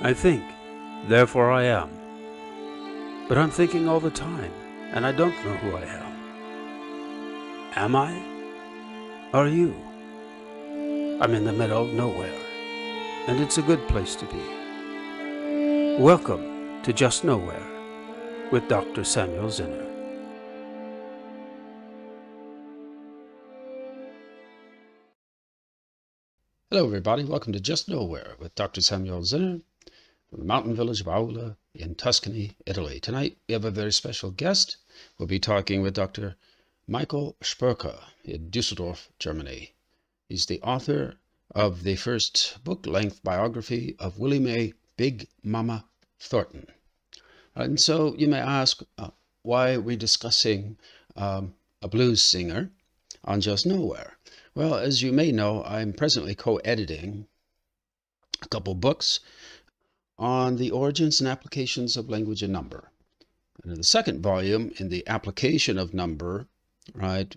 I think, therefore I am. But I'm thinking all the time, and I don't know who I am. Am I? Are you? I'm in the middle of nowhere, and it's a good place to be. Welcome to Just Nowhere with Dr. Samuel Zinner. Hello everybody, welcome to Just Nowhere with Dr. Samuel Zinner from the mountain village of Aulla in Tuscany, Italy. Tonight we have a very special guest. We'll be talking with Dr. Michael Spörke in Düsseldorf, Germany. He's the author of the first book-length biography of Willie Mae Big Mama Thornton. And so you may ask, why are we discussing a blues singer on Just Nowhere? Well, as you may know, I'm presently co-editing a couple books on the origins and applications of language and number. And in the second volume, in the application of number, right,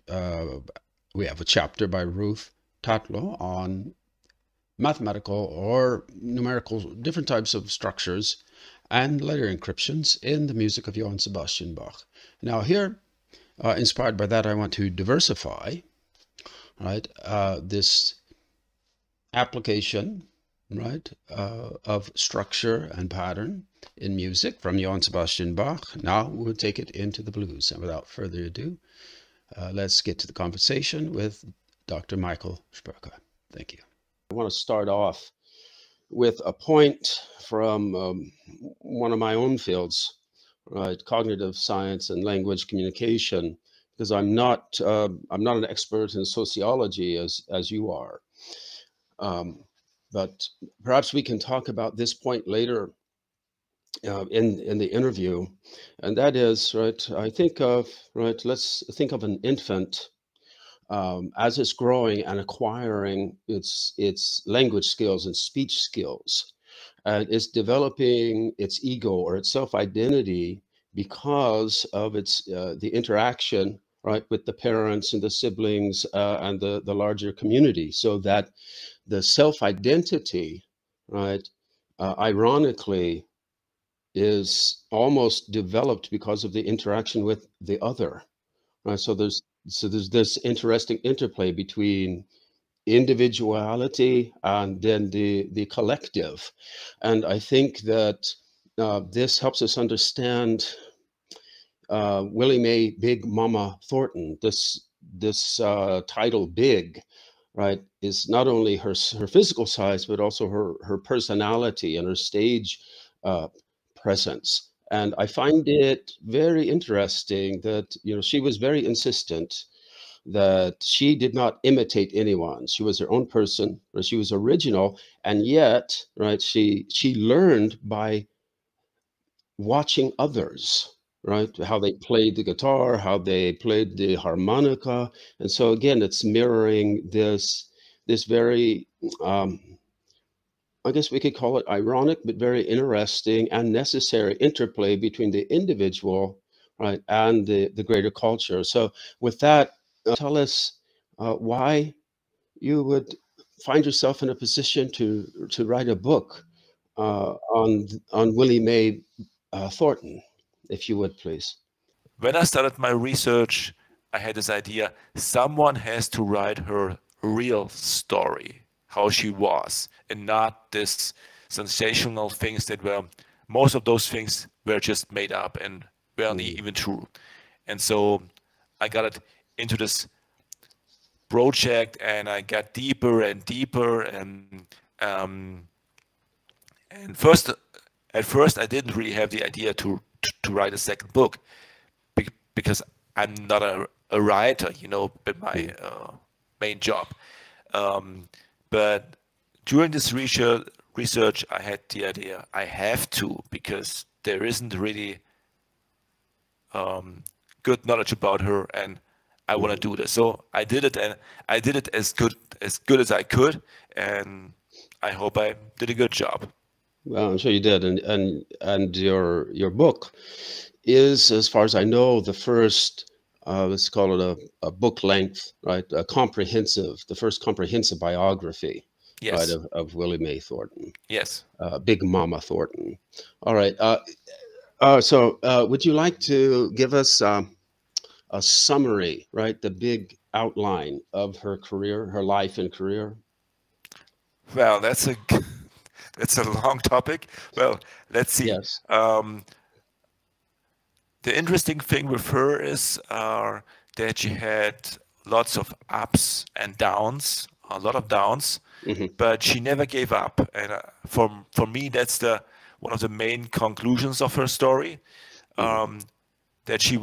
we have a chapter by Ruth Tatlow on mathematical or numerical, different types of structures and letter encryptions in the music of Johann Sebastian Bach. Now here, inspired by that, I want to diversify, right, this application, right, of structure and pattern in music from Johann Sebastian Bach. Now we'll take it into the blues. And without further ado, let's get to the conversation with Dr. Michael Spörke. Thank you. I want to start off with a point from one of my own fields, right, cognitive science and language communication, because I'm not an expert in sociology as you are, but perhaps we can talk about this point later in the interview, and that is, right, I think of, right, let's think of an infant as it's growing and acquiring its language skills and speech skills, and it's developing its ego or its self-identity because of its the interaction, right, with the parents and the siblings and the larger community, so that the self-identity, right, ironically, is almost developed because of the interaction with the other, right? So there's this interesting interplay between individuality and then the collective, and I think that this helps us understand Willie Mae Big Mama Thornton. This title, Big, right, is not only her physical size, but also her personality and her stage presence. And I find it very interesting that, you know, she was very insistent that she did not imitate anyone. She was her own person, or she was original, and yet, right, she learned by watching others, right, how they played the guitar, how they played the harmonica. And so again, it's mirroring this very I guess we could call it ironic, but very interesting and necessary interplay between the individual, right, and the greater culture. So with that, tell us why you would find yourself in a position to write a book on Willie Mae Thornton, if you would, please. When I started my research, I had this idea, someone has to write her real story, how she was, and not this sensational things that were, most of those things were just made up and weren't even true. And so I got it into this project, and I got deeper and deeper, and at first I didn't really have the idea to write a second book, because I'm not a writer, you know, but my main job. But during this research, I had the idea I have to, because there isn't really good knowledge about her, and I want to do this. So I did it, and I did it as good as I could, and I hope I did a good job. Well, I'm sure you did, and your book is, as far as I know, the first, let's call it a book length, right? The first comprehensive biography right, Yes. of Willie Mae Thornton, Yes. Big Mama Thornton. All right. So would you like to give us a summary, right, the big outline of her career, her life and career? Well, that's a that's a long topic. Well, let's see. Yes. The interesting thing with her is that she had lots of ups and downs, a lot of downs, Hmm. but she never gave up. And for me, that's the one of the main conclusions of her story. Hmm. That she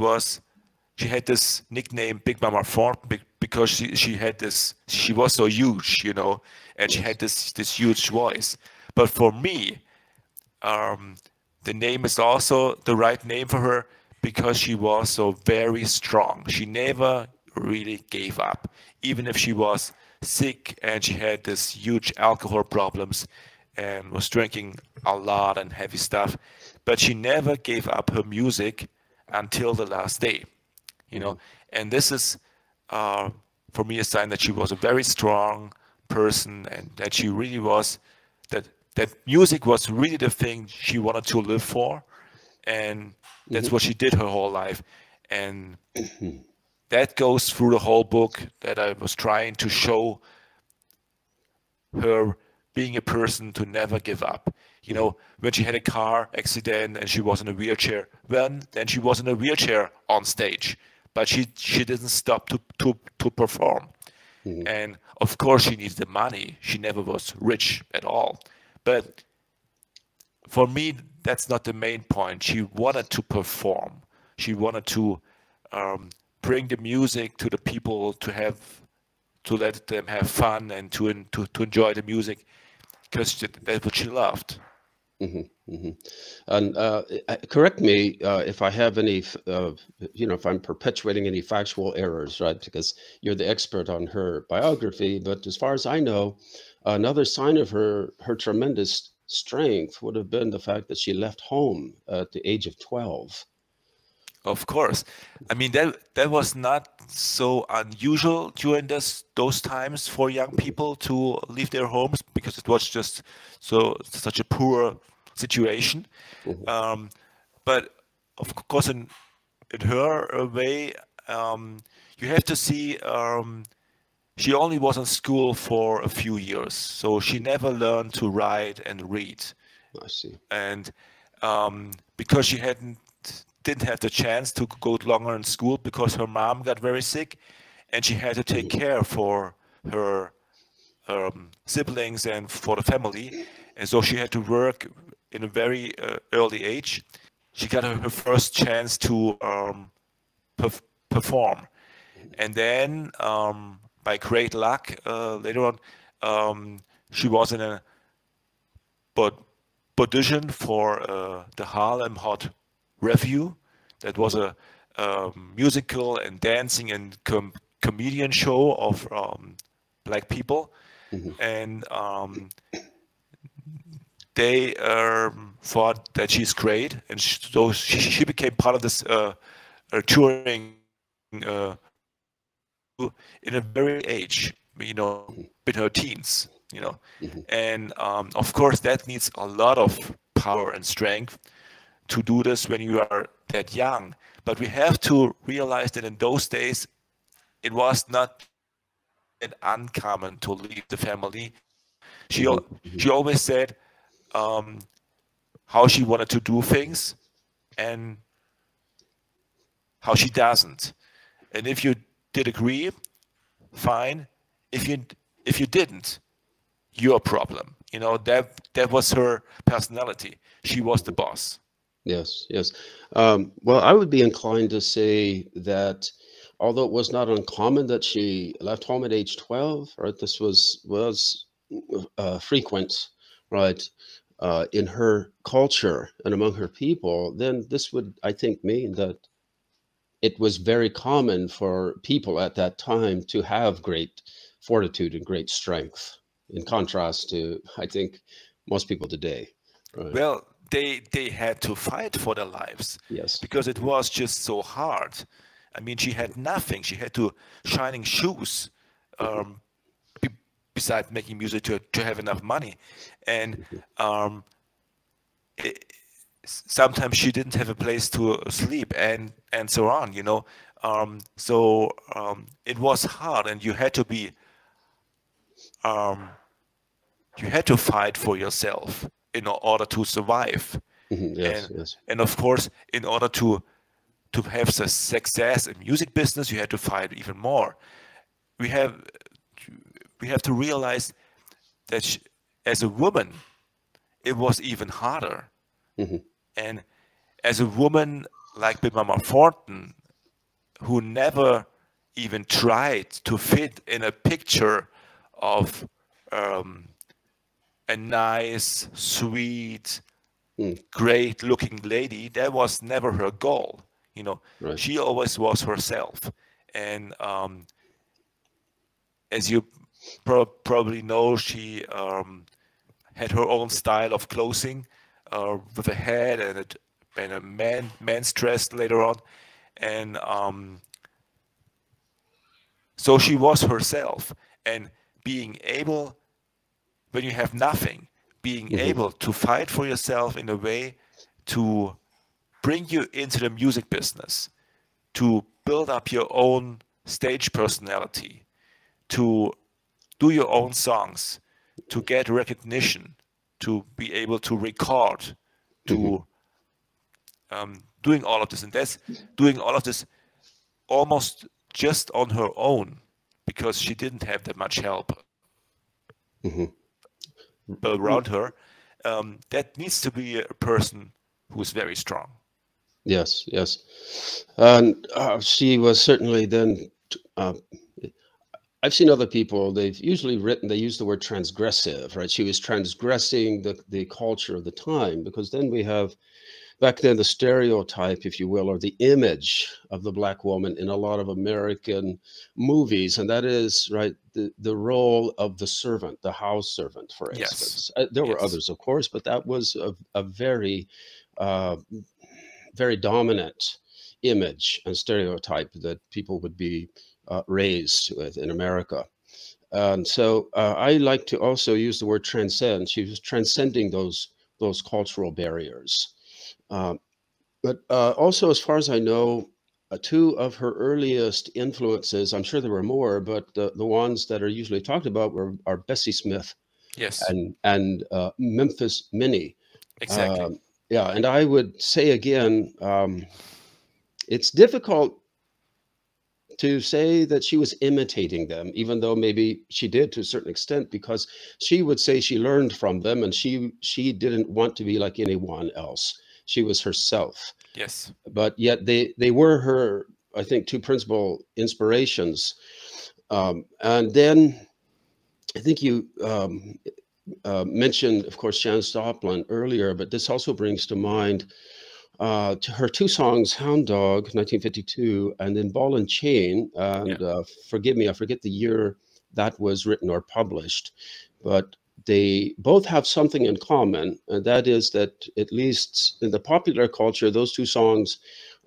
had this nickname Big Mama Thornton because she was so huge, you know, and she Yes. had this huge voice. But for me, the name is also the right name for her because she was so very strong. She never really gave up, even if she was sick and she had this huge alcohol problems and was drinking a lot and heavy stuff. But she never gave up her music until the last day, you know. Hmm. And this is, for me, a sign that she was a very strong person and that she really was that music was really the thing she wanted to live for, and that's Hmm. what she did her whole life. And that goes through the whole book that I was trying to show her being a person to never give up. You Hmm. know, when she had a car accident and she was in a wheelchair, then she was in a wheelchair on stage, but she didn't stop to perform. Hmm. And of course, she needed the money. She never was rich at all. But for me, that's not the main point. She wanted to perform. She wanted to bring the music to the people to let them have fun and to enjoy the music because that's what she loved. Hmm. Hmm. And correct me if I have any, if I'm perpetuating any factual errors, right? Because you're the expert on her biography. But as far as I know, another sign of her tremendous strength would have been the fact that she left home at the age of 12. Of course. I mean that was not so unusual during those times for young people to leave their homes because it was just such a poor situation. Mhm. Um, but of course, in her way, you have to see she only was in school for a few years, so she never learned to write and read. I see. And because she didn't have the chance to go longer in school because her mom got very sick, and she had to take Mhm. care for her siblings and for the family, and so she had to work in a very early age. She got her first chance to perform, and then by great luck, later on, she was in a but audition for the Harlem Hot Revue. That was Mhm. a musical and dancing and comedian show of black people, Mhm. and they thought that she's great, and so she became part of this touring in a very age, you know, Mhm. in her teens, you know, Mhm. and of course that needs a lot of power and strength to do this when you are that young. But we have to realize that in those days it was not that uncommon to leave the family. Mhm. She always said um, how she wanted to do things and how she doesn't. And if you did agree, fine. If you didn't, your problem. You know, that was her personality. She was the Mhm. boss. Yes, yes. Well, I would be inclined to say that although it was not uncommon that she left home at age 12, right, this was frequent, right, in her culture and among her people, then this would, I think, mean that it was very common for people at that time to have great fortitude and great strength, in contrast to, I think, most people today. Right. Well, they had to fight for their lives Yes. because it was just so hard. I mean, she had nothing. She had to shining shoes Mhm. um, be, besides making music to have enough money. And sometimes she didn't have a place to sleep and so on, you know. It was hard, and you had to be you had to fight for yourself in order to survive. Yes, yes. And of course, in order to have the success in music business, you had to fight even more. We have to realize that as a woman, it was even harder. And as a woman like Big Mama Thornton, who never even tried to fit in a picture of a nice, sweet, great-looking lady, that was never her goal. You know, Right. She always was herself. And as you probably know, she had her own style of clothing, with a hat and a man's dress later on, and so she was herself. And being able, when you have nothing, being able to fight for yourself in a way to bring you into the music business, to build up your own stage personality, to do your own songs, to get recognition, to be able to record, to doing all of this. And that's doing all of this almost just on her own, because she didn't have that much help around her. That needs to be a person who's very strong. Yes, yes. And she was certainly then, I've seen other people, they've usually written, they use the word transgressive, right? She was transgressing the culture of the time, because then we have, back then, the stereotype, if you will, or the image of the Black woman in a lot of American movies. And that is, right, the role of the servant, the house servant, for instance. There were others, of course, but that was a very, very dominant image and stereotype that people would be raised with in America. And so I like to also use the word transcend. She was transcending those cultural barriers. But also, as far as I know, two of her earliest influences, I'm sure there were more, but the ones that are usually talked about are Bessie Smith, and Memphis Minnie. Exactly. Yeah, and I would say again, it's difficult to say that she was imitating them, even though maybe she did to a certain extent, because she would say she learned from them, and she didn't want to be like anyone else. She was herself. Yes. But yet they were her, I think, two principal inspirations. And then I think you mentioned, of course, Janis Joplin earlier, but this also brings to mind to her two songs, Hound Dog, 1952, and then Ball and Chain. And forgive me, I forget the year that was written or published, but they both have something in common, and that is that, at least in the popular culture, those two songs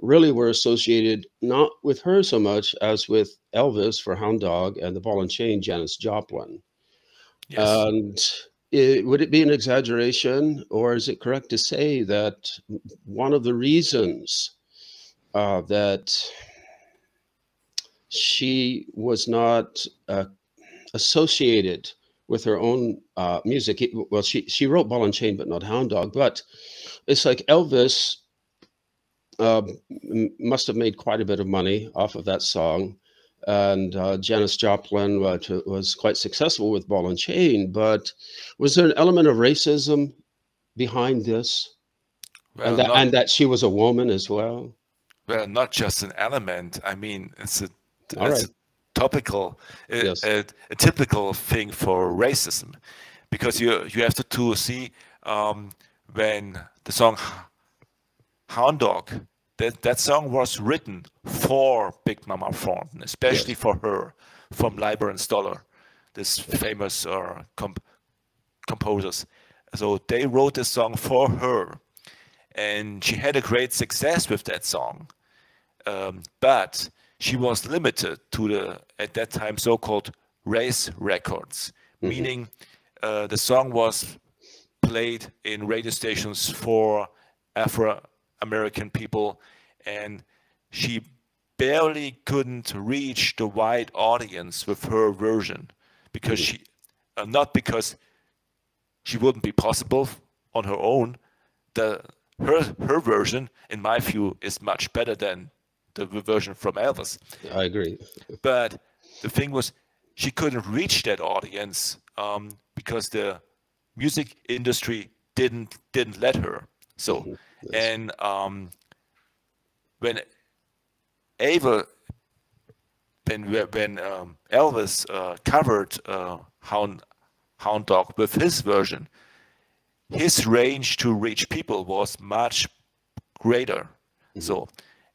really were associated not with her so much as with Elvis for Hound Dog, and the Ball and Chain, Janis Joplin. Yes. And would it be an exaggeration, or is it correct to say that one of the reasons that she was not associated with her own music, well, she wrote Ball and Chain, but not Hound Dog, but it's like Elvis must have made quite a bit of money off of that song. And Janis Joplin was quite successful with Ball and Chain, but was there an element of racism behind this? Well, and that she was a woman as well? Well, not just an element. I mean, it's a topical, Yes. a typical thing for racism, because you have to see when the song Hound Dog, that song was written for Big Mama Thornton, especially for her, from Leiber and Stoller, this famous composers. So they wrote this song for her, and she had a great success with that song. But she was limited to the, at that time, so-called race records, meaning the song was played in radio stations for Afro-American people, and she barely couldn't reach the wide audience with her version, because she, not because she wouldn't be possible on her own. Her version, in my view, is much better than the version from Elvis. I agree. But the thing was, she couldn't reach that audience because the music industry didn't let her. So, Yes. and when Ava, when Elvis covered Hound Dog with his version, his range to reach people was much greater. So,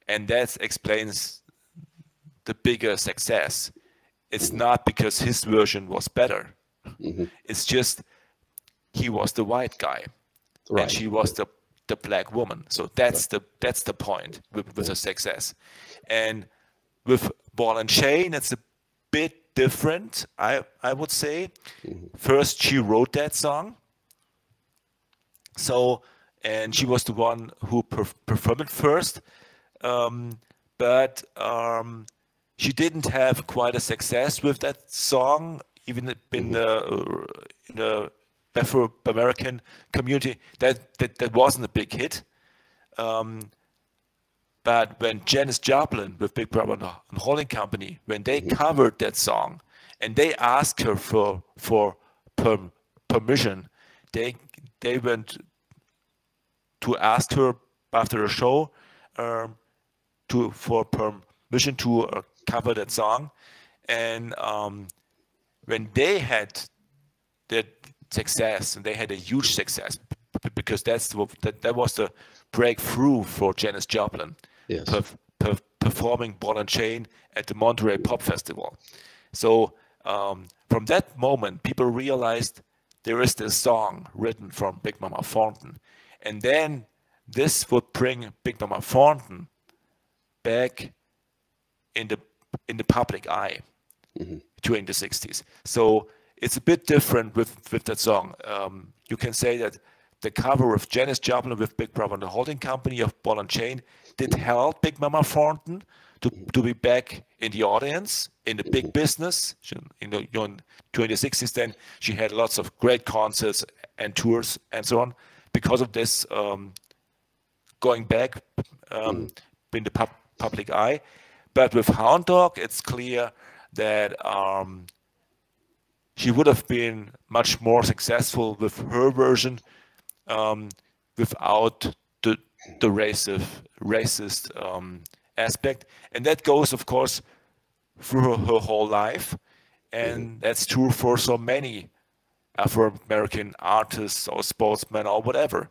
and that explains the bigger success. It's not because his version was better. It's just he was the white guy, Right. and she was the black woman. So that's the point with the success. And with Ball and Chain, it's a bit different, I would say. First, she wrote that song. So, and she was the one who performed it first. But she didn't have quite a success with that song, even in the Afro-American community. That wasn't a big hit. But when Janis Joplin with Big Brother and Holding Company, when they covered that song, and they asked her for permission, they went to ask her after a show for permission to cover that song. And when they had that success, and they had a huge success, because that was the breakthrough for Janis Joplin, Yes. performing Ball and Chain at the Monterey Pop Festival. So from that moment, people realized there is this song written from Big Mama Thornton. And then this would bring Big Mama Thornton back in the public eye during the 60s. So it's a bit different with that song. You can say that the cover of Janis Joplin with Big Brother and the Holding Company of Ball and Chain did help Big Mama Thornton to be back in the audience, in the big business. During the 60s, then she had lots of great concerts and tours and so on. Because of this, going back in the public eye. But with Hound Dog, it's clear that she would have been much more successful with her version without the racist aspect. And that goes, of course, through her whole life. And that's true for so many Afro-American artists or sportsmen or whatever,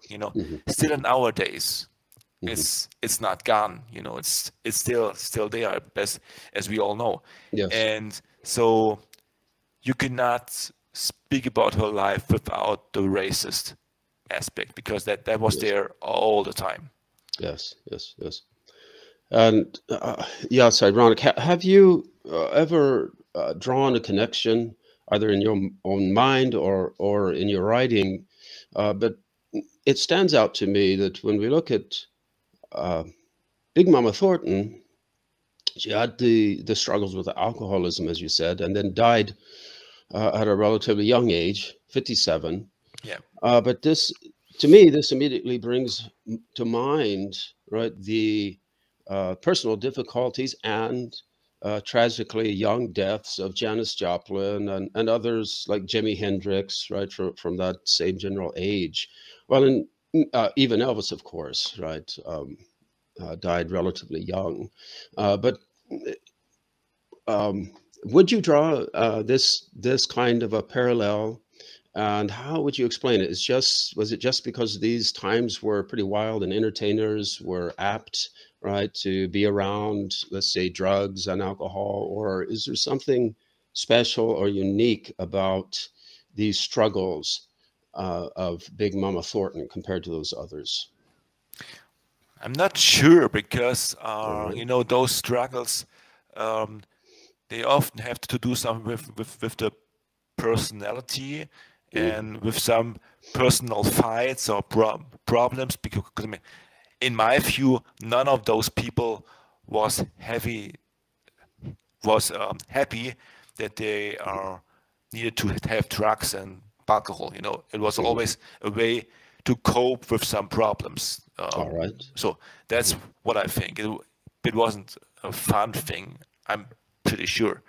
still nowadays. It's not gone, it's still there, as we all know. Yes. And so you cannot speak about her life without the racist aspect, because that was there all the time. Yes. And it's ironic. Have you ever drawn a connection, either in your own mind or in your writing? But it stands out to me that when we look at Big Mama Thornton, she had the struggles with alcoholism, as you said, and then died at a relatively young age, 57. Yeah. But this immediately brings to mind, right, the personal difficulties and tragically young deaths of Janis Joplin and others like Jimi Hendrix, right, from that same general age. Well, and even Elvis, of course, right, died relatively young. But would you draw this kind of a parallel? And how would you explain it? Was it just because these times were pretty wild and entertainers were apt, right, to be around, let's say, drugs and alcohol? Or is there something special or unique about these struggles of Big Mama Thornton compared to those others? I'm not sure, because those struggles, they often have to do something with the personality and with some personal fights or problems, because I mean, in my view, none of those people was happy that they are needed to have drugs and alcohol. You know, it was always a way to cope with some problems. All right. So that's what I think. It wasn't a fun thing, I'm pretty sure.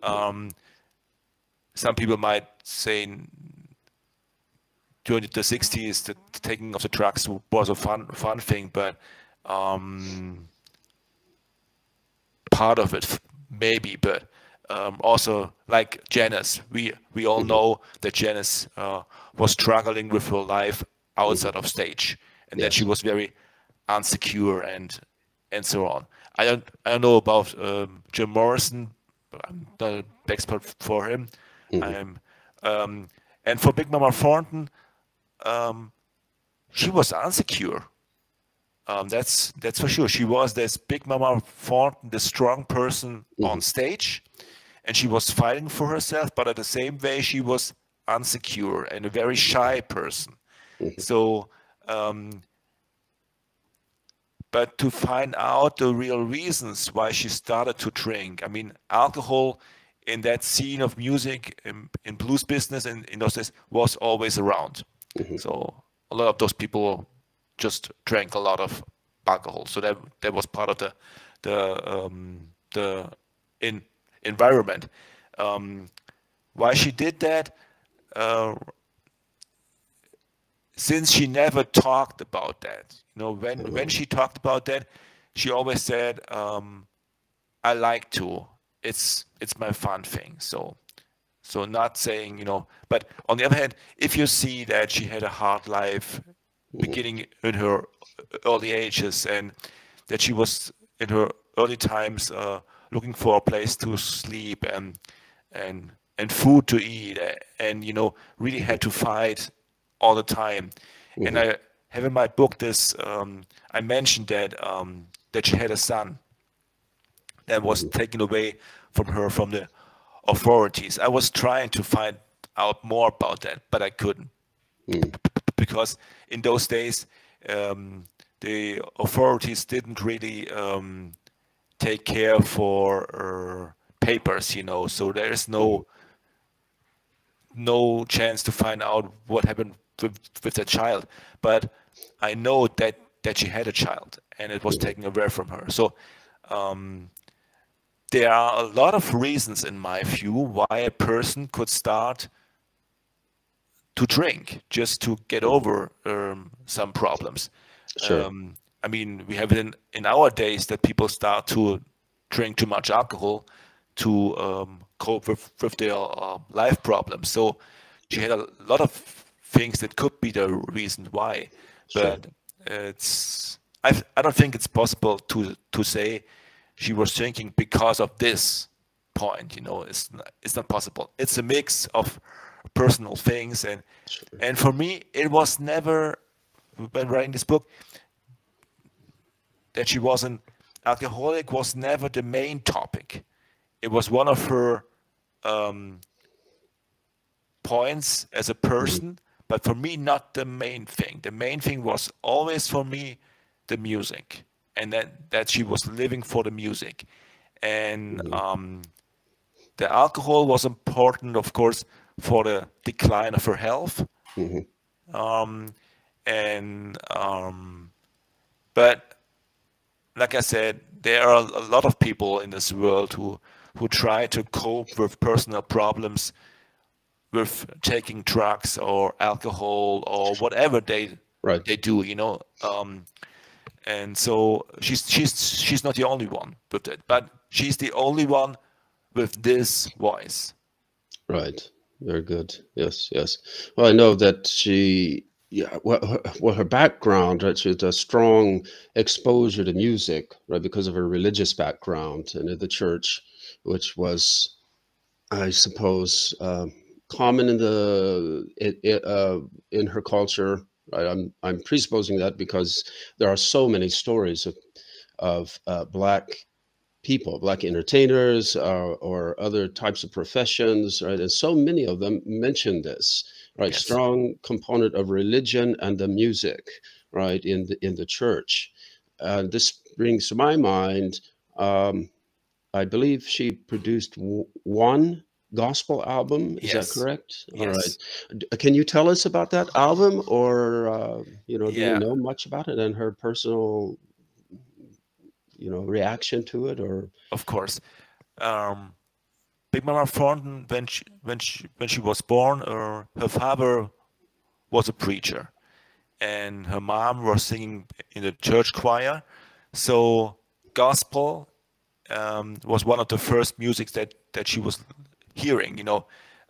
Some people might say during the 60s, the taking of the drugs was a fun thing, but part of it maybe, but also like Janice, we all know that Janice was struggling with her life outside of stage, and that she was very insecure and so on. I don't know about Jim Morrison. I'm not an expert for him. And for Big Mama Thornton, she was insecure. That's for sure. She was this Big Mama Thornton, the strong person on stage, and she was fighting for herself, but at the same way she was insecure and a very shy person. So, but to find out the real reasons why she started to drink, I mean, alcohol in that scene of music, in blues business, and in those days, was always around. So a lot of those people just drank a lot of alcohol. So that was part of the environment. Why she did that? Since she never talked about that, you know, when she talked about that, she always said, "I like to. It's my fun thing." So not saying, you know, but on the other hand, if you see that she had a hard life beginning in her early ages, and that she was in her early times looking for a place to sleep and food to eat, and you know, really had to fight all the time. And I have in my book this, I mentioned that she had a son that was taken away from her from the authorities. I was trying to find out more about that, but I couldn't, because in those days the authorities didn't really take care for papers, you know, so there is no chance to find out what happened with the child. But I know that she had a child, and it was taken away from her. So there are a lot of reasons, in my view, why a person could start to drink just to get over some problems. Sure. I mean, we have it in our days that people start to drink too much alcohol to cope with their life problems. So she had a lot of things that could be the reason why, but I don't think it's possible to say she was drinking because of this point. You know, it's not possible. It's a mix of personal things, and for me, it was never, when writing this book, that she was an alcoholic was never the main topic. It was one of her points as a person, but for me, not the main thing. The main thing was always for me the music, and that she was living for the music. And the alcohol was important, of course, for the decline of her health. But like I said, there are a lot of people in this world who try to cope with personal problems with taking drugs or alcohol or whatever they do, you know. And so she's not the only one with it, but she's the only one with this voice. Right. Very good. Yes. Well, I know that she, her background, right? She had a strong exposure to music, right, because of her religious background and the church, which was, I suppose, common in her culture. Right? I'm presupposing that because there are so many stories of black people, like entertainers or other types of professions, right? And so many of them mention this, right? Yes. Strong component of religion and the music, right, in the church. This brings to my mind, I believe she produced one gospel album. Is that Yes. correct? All right. Yes. Can you tell us about that album, or do you Yeah. know much about it and her personal, reaction to it, or? Of course. Um, Big Mama Thornton, when she was born, her father was a preacher, and her mom was singing in the church choir. So gospel was one of the first musics that she was hearing.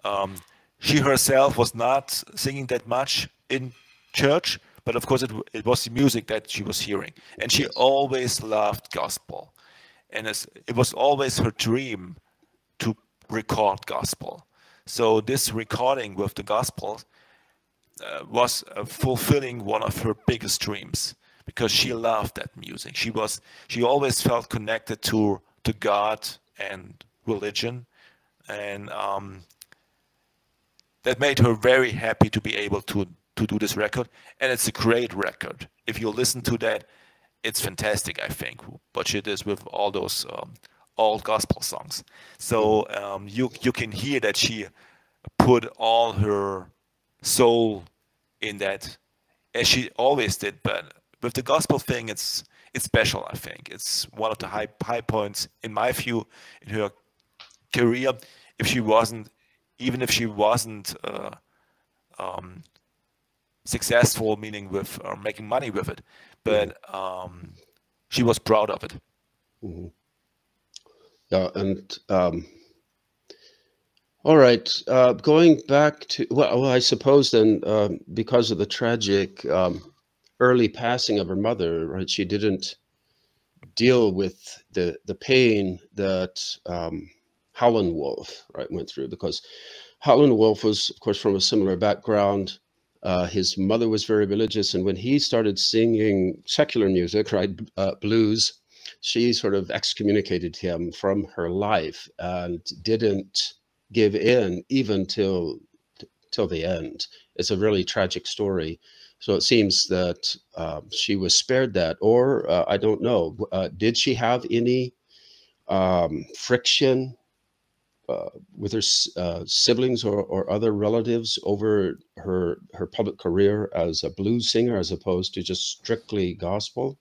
Um, she herself was not singing that much in church, but of course it was the music that she was hearing, and she Yes. always loved gospel, and it was always her dream to record gospel. So this recording with the gospel was fulfilling one of her biggest dreams, because she loved that music. She always felt connected to God and religion, and that made her very happy to be able to do this record. And it's a great record. If you listen to that, it's fantastic, I think, what she did with all those old gospel songs. So you can hear that she put all her soul in that, as she always did. But with the gospel thing, it's special, I think. It's one of the high points, in my view, in her career. Even if she wasn't successful, meaning with making money with it, but she was proud of it. Mm-hmm. Yeah, and all right, going back to, well, I suppose then, because of the tragic early passing of her mother, right, she didn't deal with the pain that Howlin' Wolf, right, went through, because Howlin' Wolf was, of course, from a similar background. His mother was very religious, and when he started singing secular music, right, blues, she sort of excommunicated him from her life and didn't give in even till the end. It's a really tragic story. So it seems that she was spared that, or I don't know. Did she have any friction with her siblings or other relatives over her public career as a blues singer, as opposed to just strictly gospel?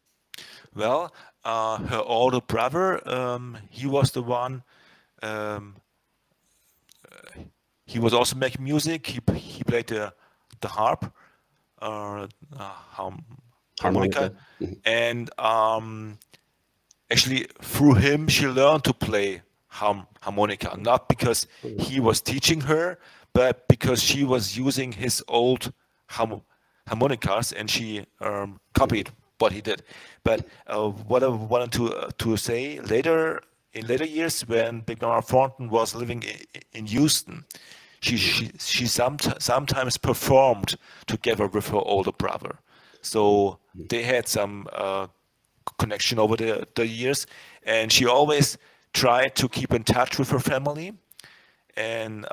Well, her older brother, he was the one. Um, he was also making music. He played the harp, uh, harmonica, Mhm. and actually through him she learned to play harmonica. Not because he was teaching her, but because she was using his old harmonicas, and she copied what he did. But what I wanted to say later, in later years, when Big Mama Thornton was living in Houston, she sometimes performed together with her older brother. So they had some connection over the years, and she always tried to keep in touch with her family. And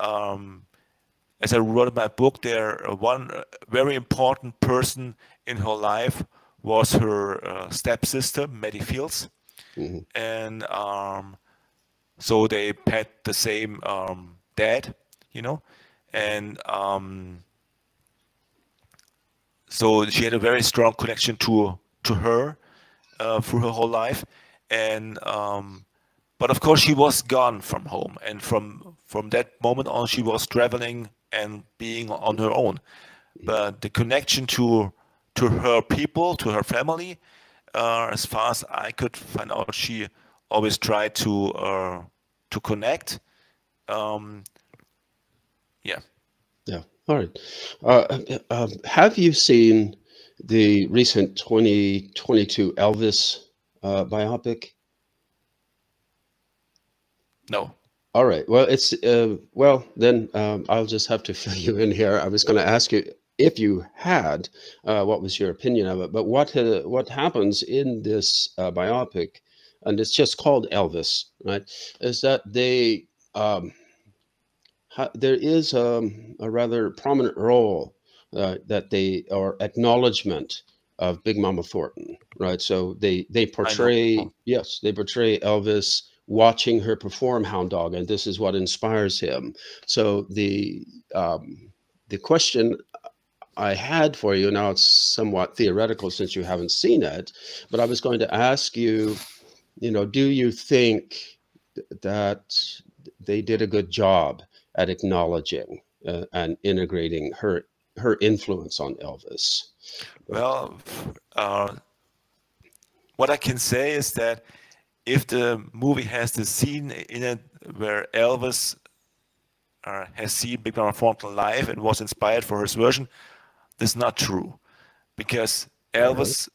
as I wrote in my book, there one very important person in her life was her stepsister, Maddie Fields. Mhm. And so they had the same dad, and so she had a very strong connection to her through her whole life. And but of course she was gone from home, and from that moment on she was traveling and being on her own. But the connection to her people, to her family, as far as I could find out, she always tried to connect. Yeah. Yeah. All right. Have you seen the recent 2022 Elvis biopic? No. All right. Well, it's well then I'll just have to fill you in here. I was going to ask you if you had, what was your opinion of it? But what happens in this biopic? and it's just called Elvis, right? Is that they there is a rather prominent role that they or acknowledgement of Big Mama Thornton, right? So they I know. portray, yes, they portray Elvis watching her perform Hound Dog, and this is what inspires him. So the question I had for you, now it's somewhat theoretical since you haven't seen it, but I was going to ask you, you know, do you think that they did a good job at acknowledging and integrating her influence on Elvis? Well, what I can say is that if the movie has the scene in it where Elvis has seen Big Mama Thornton live and was inspired for his version, this is not true, because Elvis,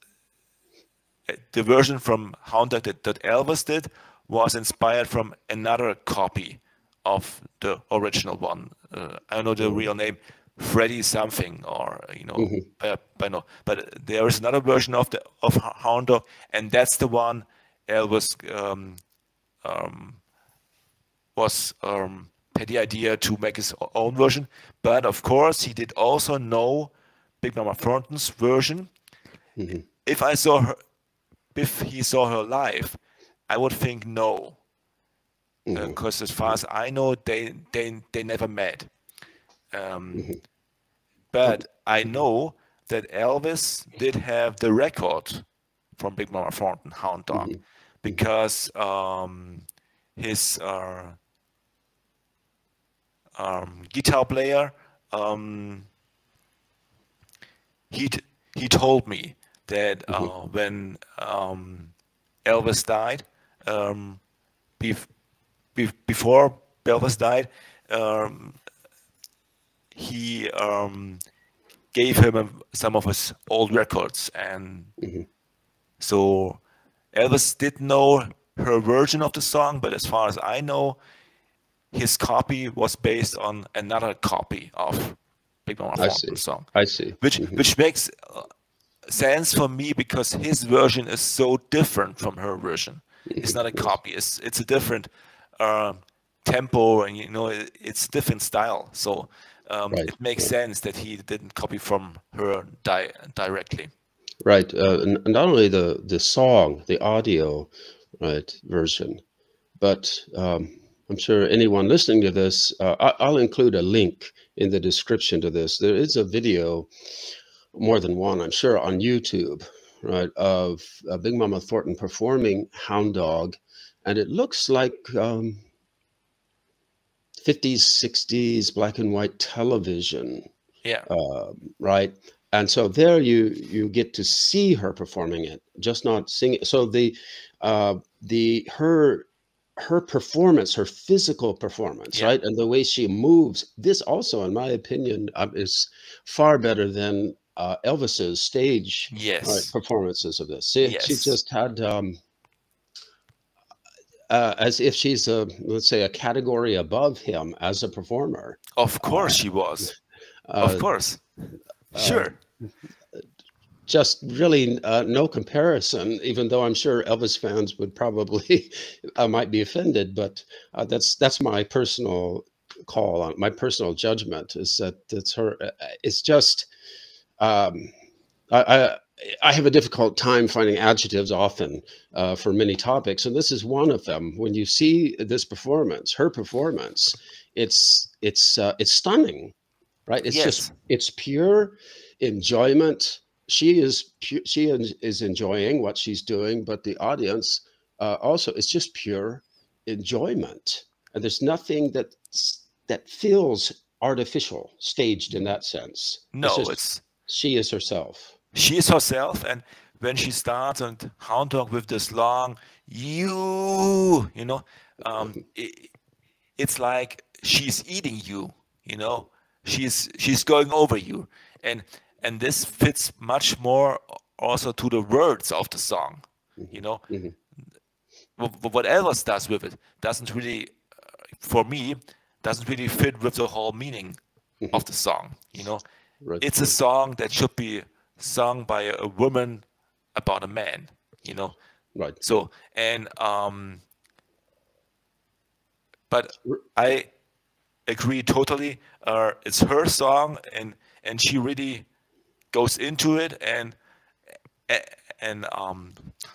the version from Hound Dog that Elvis did was inspired from another copy of the original one. I don't know the real name, Freddie something, or you know, but there is another version of Hound Dog, and that's the one Elvis had the idea to make his own version. But of course, he did also know Big Mama Thornton's version. If he saw her live, I would think no, because as far as I know, they never met. But I know that Elvis did have the record from Big Mama Thornton, Hound Dog, because his guitar player, he told me that when Elvis died, before Elvis died, he gave him some of his old records, and so Elvis did know her version of the song, but as far as I know, his copy was based on another copy of Big Mama Thornton's song. I see. Which makes sense for me, because his version is so different from her version. It's not a copy. It's a different tempo, and you know, it's different style. So it makes sense that he didn't copy from her directly. Right. Not only the song, the audio, right, version, but I'm sure anyone listening to this, I'll include a link in the description to this. There is a video, more than one, I'm sure, on YouTube, right, of Big Mama Thornton performing Hound Dog, and it looks like 50s, 60s black and white television. Yeah. Right. And so there you get to see her performing it, just not singing. So her performance, her physical performance, right, and the way she moves, this also, in my opinion, is far better than Elvis's stage performances of this. She just had as if she's let's say a category above him as a performer. Of course she was. Of course. Sure. Just really no comparison, even though I'm sure Elvis fans would probably might be offended, but that's my personal call on my personal judgment, is that it's her. It's just I have a difficult time finding adjectives often for many topics, and this is one of them. When you see this performance, her performance, it's stunning, right? It's just, it's pure enjoyment. She is enjoying what she's doing, but the audience also, it's just pure enjoyment, and there's nothing that feels artificial, staged in that sense. No, she is herself. She is herself, and when she starts on Hound Dog with this long you know, it's like she's eating you, you know, she's going over you, and this fits much more also to the words of the song, you know. What Elvis does with it doesn't really, for me, doesn't really fit with the whole meaning of the song, you know. It's a song that should be sung by a woman about a man, you know. Right. So, and but I agree totally. It's her song, and she really goes into it, and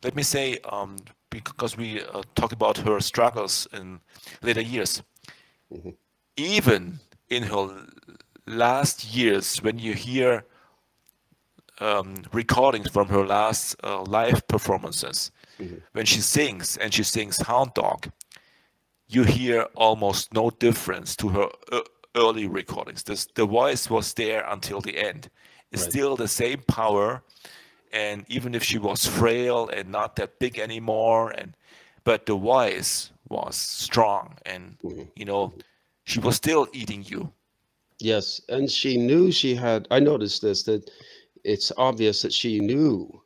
let me say, because we talked about her struggles in later years, even in her last years, when you hear recordings from her last live performances, when she sings, and she sings Hound Dog, you hear almost no difference to her early recordings. The voice was there until the end. It's Right. still the same power, and even if she was frail and not that big anymore, but the voice was strong, and she was still eating you. Yes, and she knew she had. I noticed this, that it's obvious that she knew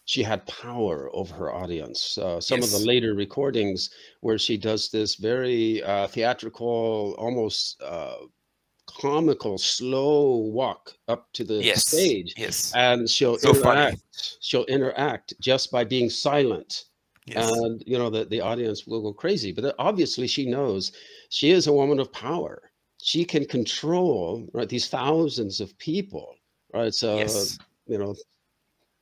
she had power over her audience. Some of the Yes, later recordings where she does this very theatrical, almost comical, slow walk up to the yes, stage, yes. and So funny. She'll interact just by being silent. Yes, And the audience will go crazy. But obviously she knows she is a woman of power. She can control, right, these thousands of people, right? So, yes, you know,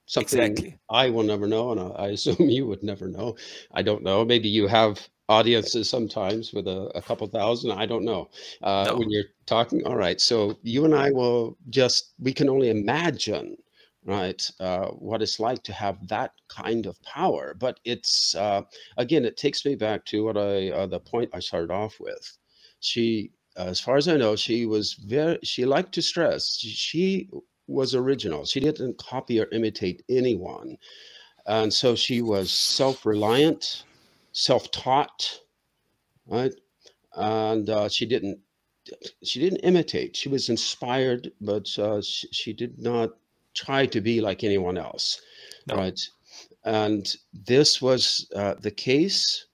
something exactly. I will never know, and I assume you would never know. I don't know. Maybe you have audiences sometimes with a couple thousand. I don't know. When No, you're talking, all right. So you and I will we can only imagine, right, what it's like to have that kind of power. But it's again, it takes me back to what the point I started off with. She, as far as I know, she liked to stress. She was original. She didn't copy or imitate anyone. And so she was self-reliant, self-taught, right? And she didn't imitate. She was inspired, but she did not try to be like anyone else, no. right? And this was the case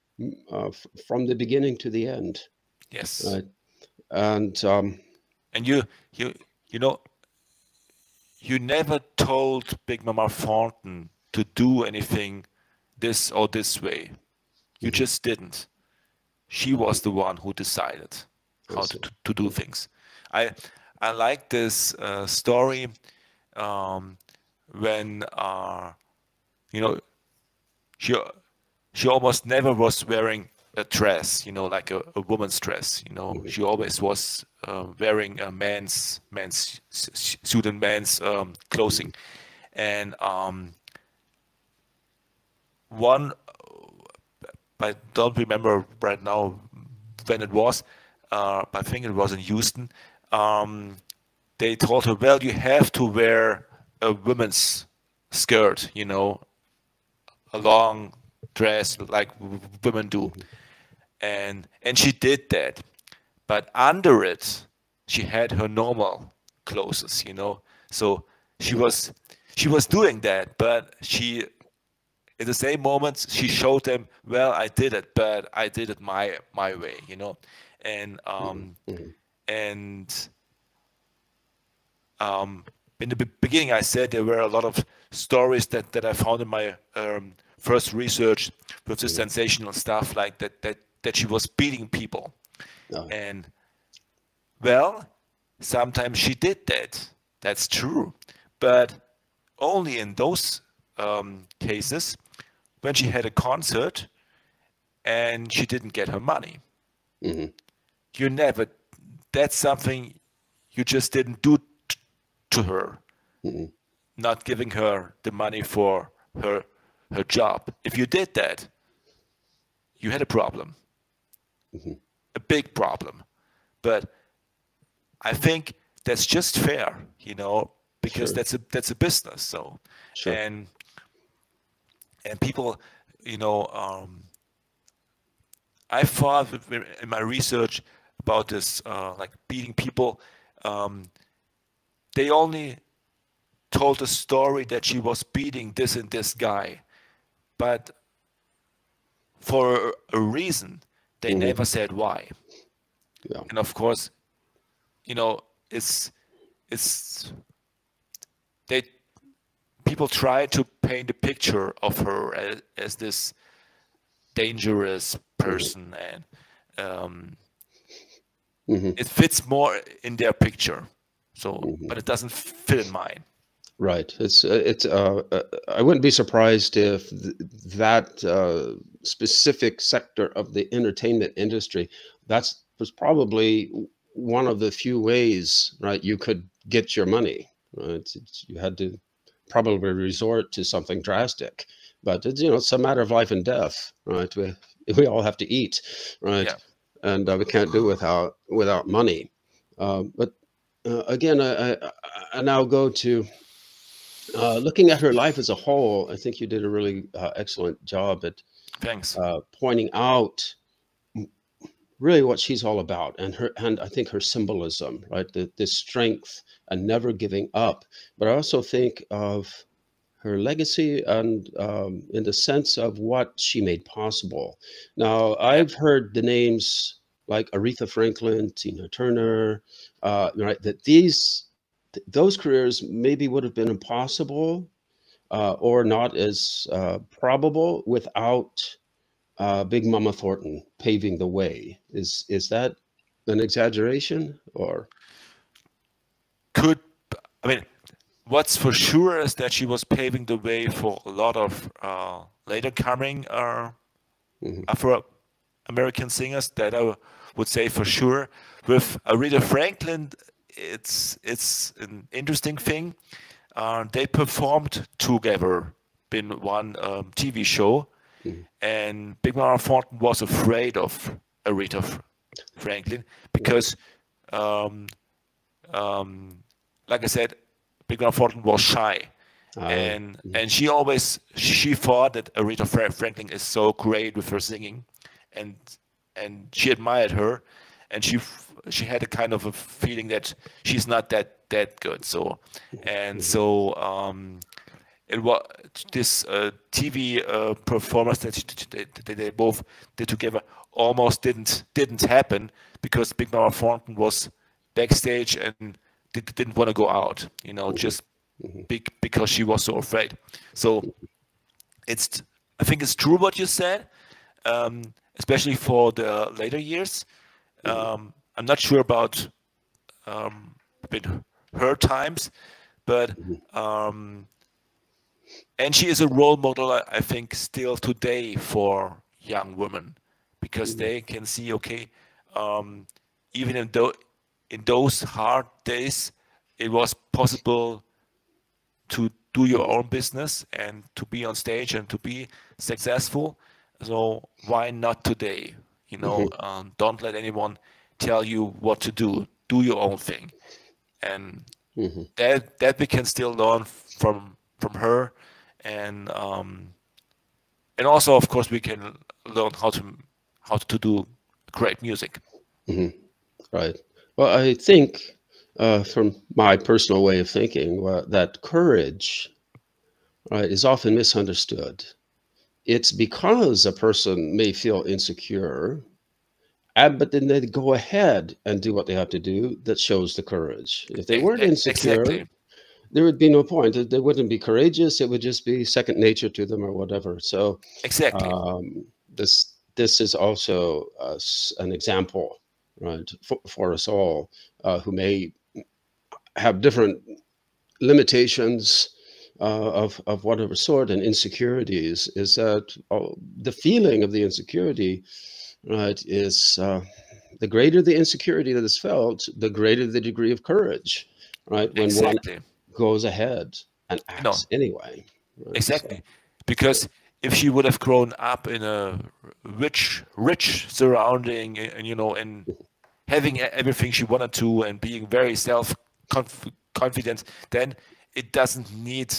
from the beginning to the end, Yes. right? And And you, you know, you never told Big Mama Thornton to do anything this or this way. You mhm, just didn't. She was the one who decided I how see. to do things. I I like this story when you know she she almost never was wearing a dress, like a woman's dress. Mhm, She always was wearing a man's suit and man's mhm, clothing. And one, I don't remember right now when it was, but I think it was in Houston. Um, they told her, well, you have to wear a women's skirt, a long dress like women do. mhm, And she did that, but under it she had her normal clothes, so she mhm, was she was doing that, but she, in the same moment, she showed them, well, I did it, but I did it my way, and mhm, mhm, and in the beginning, I said there were a lot of stories that I found in my first research with the mhm. sensational stuff, like that she was beating people. Uh, And well, sometimes she did that. That's true. But only in those cases when she had a concert and she didn't get her money. mhm, You never, that's something you just didn't do to her, mhm, not giving her the money for her job. If you did that, you had a problem, mhm. a big problem. But I think that's just fair, because Sure, that's a business. So, sure. and and people, you know, I thought in my research about this, like beating people, um, they only told the story that she was beating this and this guy, but for a reason, they Mhm. never said why. Yeah. And of course, you know, it's they people try to paint a picture of her as this dangerous person, and it fits more in their picture. So, but it doesn't fit in mine. Right. I wouldn't be surprised if that specific sector of the entertainment industry, was probably one of the few ways, right, you could get your money. Right? You had to probably resort to something drastic, but it's a matter of life and death, right? We all have to eat, right? Yeah. And we can't do without money. But again, I now go to looking at her life as a whole. I think you did a really excellent job at Thanks. pointing out really what she's all about, and I think her symbolism, right? The strength and never giving up. But I also think of her legacy and in the sense of what she made possible. Now, I've heard the names like Aretha Franklin, Tina Turner, right? That those careers maybe would have been impossible or not as probable without Big Mama Thornton paving the way. Is that an exaggeration, or? I mean, what's for sure is that she was paving the way for a lot of later coming Afro-American singers. That I would say for sure. With Aretha Franklin, it's an interesting thing. They performed together in one TV show, and Big Mama Thornton was afraid of Aretha Franklin because, like I said, Big Mama Thornton was shy, and she thought that Aretha Franklin is so great with her singing, and she admired her, and she had a kind of a feeling that she's not that good. So it was this TV performance that they both did together almost didn't happen because Big Mama Thornton was backstage and didn't want to go out, just because she was so afraid. So I think it's true what you said, especially for the later years. I'm not sure about her times, but and she is a role model, I think, still today for young women, because they can see, okay, even in those hard days, it was possible to do your own business and to be on stage and to be successful. So why not today? Don't let anyone tell you what to do. Do your own thing, and that we can still learn from her, and also, of course, we can learn how to do great music. Right. Well, I think from my personal way of thinking, that courage, right, is often misunderstood. It's because a person may feel insecure, but then they go ahead and do what they have to do that shows the courage. If they weren't insecure, Exactly. there would be no point. They wouldn't be courageous. It would just be second nature to them or whatever. So Exactly. this is also an example, right, for us all who may have different limitations of whatever sort and insecurities, is that the feeling of the insecurity, right, is the greater the insecurity that is felt, the greater the degree of courage, right, when Exactly. one goes ahead and acts anyway. Right? Exactly. So, Because if she would have grown up in a rich surrounding, and having everything she wanted to, and being very self-confident, then it doesn't need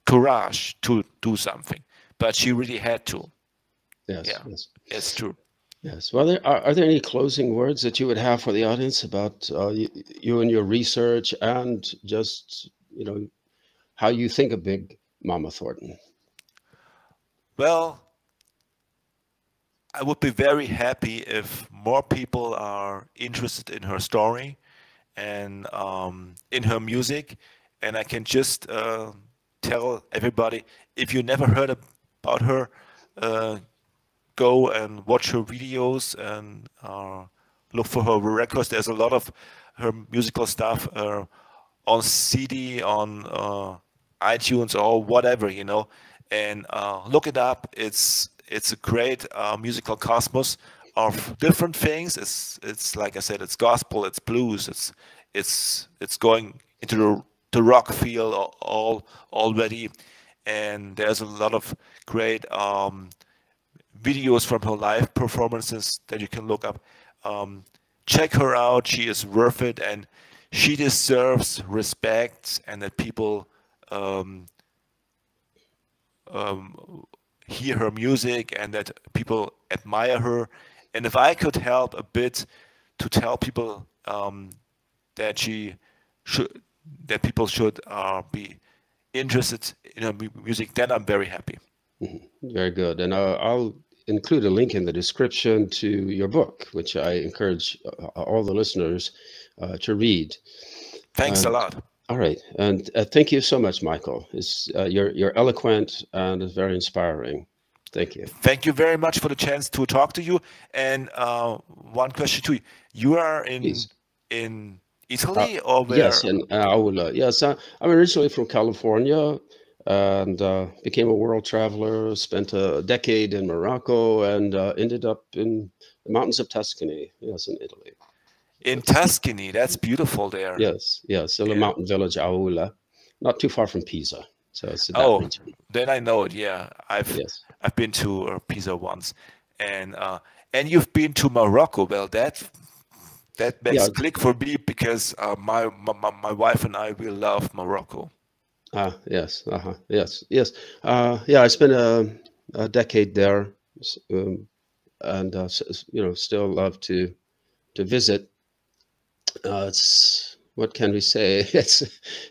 courage to do something. But she really had to. yes, Yeah, yes. it's true. Yes. Well, are there any closing words that you would have for the audience about you and your research, and just how you think of Big Mama Thornton? Well, I would be very happy if more people are interested in her story and in her music, and I can just tell everybody, if you never heard about her, go and watch her videos and look for her records. There's a lot of her musical stuff on CD, on iTunes or whatever, you know, and look it up. It's a great musical cosmos of different things. It's like I said, it's gospel, it's blues, it's going into the rock field already, and there's a lot of great videos from her live performances that you can look up. Check her out. She is worth it, and she deserves respect, and that people hear her music and that people admire her. And if I could help a bit to tell people that people should be interested in her music, then I'm very happy. Very good. And I'll include a link in the description to your book, which I encourage all the listeners to read. Thanks a lot. All right. And thank you so much, Michael. You're eloquent and it's very inspiring. Thank you. Thank you very much for the chance to talk to you. And one question to you. You are in Italy or where? Yes, in Aulla. Yes, I'm originally from California and became a world traveler, spent a decade in Morocco and ended up in the mountains of Tuscany, yes, in Italy. In Tuscany, that's beautiful there. Yes, yes, in a mountain village, Aulla, not too far from Pisa. So it's that region. Then I know it. Yeah, I've been to Pisa once, and you've been to Morocco. Well, that makes click for me because my wife and I, we love Morocco. Yes, yes, yes. Yeah, I spent a decade there, and still love to visit. It's, what can we say? It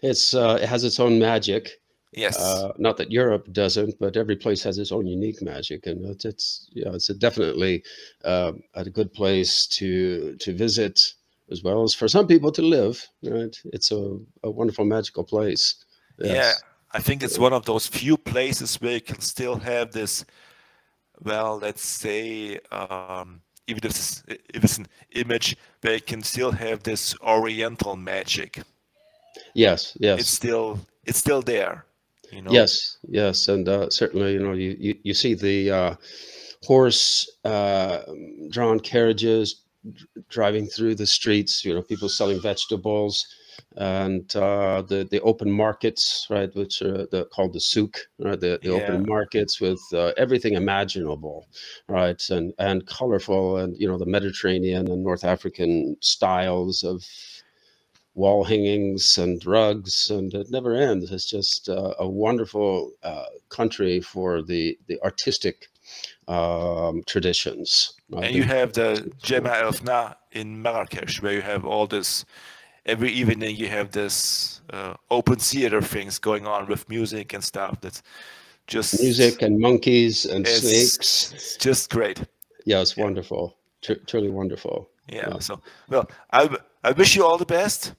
has its own magic. Yes. Not that Europe doesn't, but every place has its own unique magic, and it's definitely a good place to visit, as well as for some people to live. Right? It's a wonderful, magical place. Yes. Yeah, I think it's one of those few places where you can still have this. Well, let's say, even if it's an image, where you can still have this Oriental magic. Yes, yes. It's still there. You know? Yes, yes, and certainly, you see the horse-drawn carriages driving through the streets. People selling vegetables, and the open markets, right, which are called the souk, right? The open markets with everything imaginable, right, and colorful, and the Mediterranean and North African styles of wall hangings and rugs, and it never ends. It's just a wonderful country for the artistic traditions. And you have the Gemma El Fna in Marrakesh, where you have all this. Every evening you have this open theater things going on with music and stuff. That's just music and monkeys and snakes. It's just great. Yeah, it's wonderful. Truly wonderful. Yeah. So, well, I wish you all the best.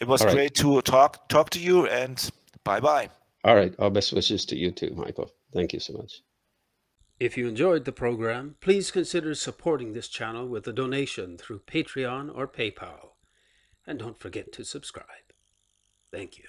It was great to talk to you, and bye-bye. All right. Our best wishes to you too, Michael. Thank you so much. If you enjoyed the program, please consider supporting this channel with a donation through Patreon or PayPal. And don't forget to subscribe. Thank you.